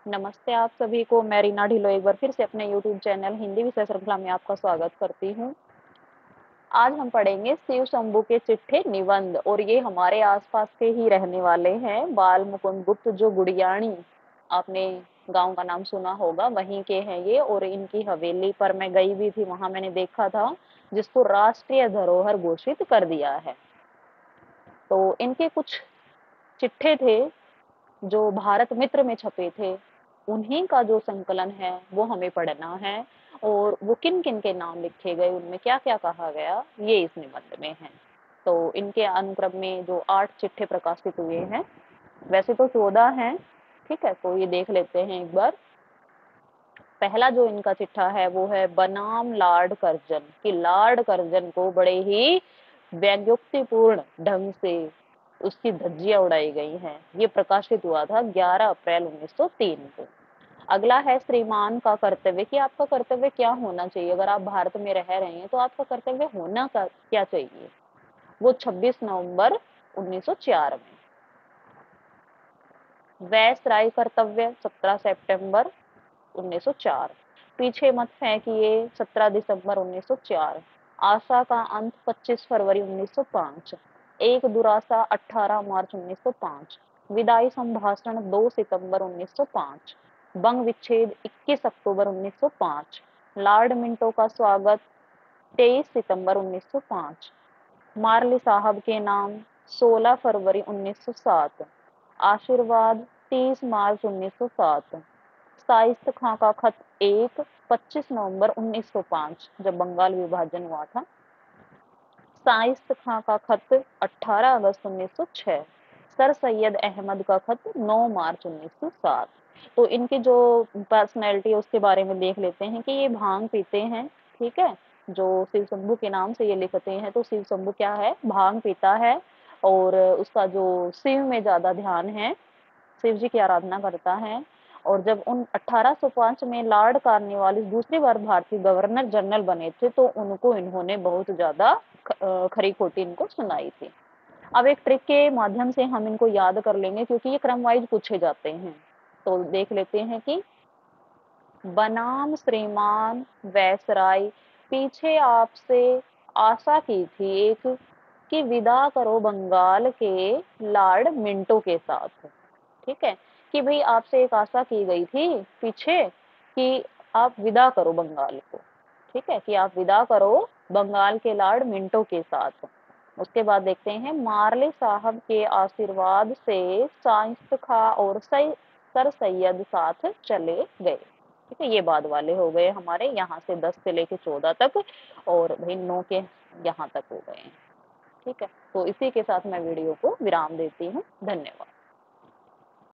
नमस्ते आप सभी को। मैं रीना ढिल्लों एक बार फिर से अपने यूट्यूब चैनल हिंदी विषय श्रृंखला में आपका स्वागत करती हूँ। आज हम पढ़ेंगे शिव शंभू के चिट्ठे निबंध और ये हमारे आसपास के ही रहने वाले हैं। बाल मुकुंद गुप्त जो गुड़ियाणी, आपने गांव का नाम सुना होगा, वहीं के हैं ये। और इनकी हवेली पर मैं गई भी थी, वहां मैंने देखा था जिसको राष्ट्रीय धरोहर घोषित कर दिया है। तो इनके कुछ चिट्ठे थे जो भारत मित्र में छपे थे, उन्हीं का जो संकलन है वो हमें पढ़ना है। और वो किन किन के नाम लिखे गए, उनमें क्या क्या कहा गया, ये इस निबंध में है। तो इनके अनुक्रम में जो 8 चिट्ठे प्रकाशित हुए हैं, वैसे तो 14 हैं, ठीक है। तो ये देख लेते हैं एक बार। पहला जो इनका चिट्ठा है वो है बनाम लॉर्ड कर्जन, कि लॉर्ड कर्जन को बड़े ही व्यंग्योक्तिपूर्ण ढंग से उसकी धज्जियां उड़ाई गई हैं। ये प्रकाशित हुआ था 11 अप्रैल 1903 को। अगला है श्रीमान का कर्तव्य, कि आपका कर्तव्य क्या होना चाहिए। अगर आप भारत में रह रहे हैं तो आपका कर्तव्य होना का क्या चाहिए, वो 26 नवंबर 1904 में। वैसराय कर्तव्य 17 सितंबर 1904। पीछे मत फेंकिए 17 दिसंबर 1904। आशा का अंत 25 फरवरी 1905। एक दुरासा 18 मार्च 1905। विदाई संभाषण 2 सितंबर 1905। बंग विच्छेद 21 अक्टूबर 1905। लॉर्ड मिंटो का स्वागत 23 सितंबर 1905। मार्ली साहब के नाम 16 फरवरी 1907। आशीर्वाद 30 मार्च 1907। शाइस्त खां का खत 1 25 नवंबर 1905, जब बंगाल विभाजन हुआ था। शाइस्त खां का खत 18 अगस्त 1906। सर सैयद अहमद का खत 9 मार्च 1907। तो इनकी जो पर्सनैलिटी है उसके बारे में देख लेते हैं कि ये भांग पीते हैं, ठीक है। जो शिव शंभू के नाम से ये लिखते हैं, तो शिव शंभू क्या है, भांग पीता है। और उसका जो शिव में ज्यादा ध्यान है, शिव जी की आराधना करता है। और जब उन 1805 में लॉर्ड कार्नवालिस दूसरी बार भारतीय गवर्नर जनरल बने थे, तो उनको इन्होंने बहुत ज्यादा खरी खोटी इनको सुनाई थी। अब एक ट्रिक के माध्यम से हम इनको याद कर लेंगे, क्योंकि ये क्रम वाइज पूछे जाते हैं। तो देख लेते हैं कि बनाम श्रीमान वैसराय, पीछे आपसे आशा की थी एक, कि विदा करो बंगाल के लॉर्ड मिंटो के साथ, ठीक है। कि भाई आपसे एक आशा की गई थी पीछे, कि आप विदा करो बंगाल को, ठीक है, कि आप विदा करो बंगाल के लॉर्ड मिंटो के साथ। उसके बाद देखते हैं मार्ले साहब के आशीर्वाद से शाइस्त खा और सर सैयद साथ चले गए, ठीक है। ये बाद वाले हो गए हमारे, यहाँ से 10 से लेके 14 तक, और भाई 9 के यहाँ तक हो गए हैं, ठीक है। तो इसी के साथ मैं वीडियो को विराम देती हूँ। धन्यवाद।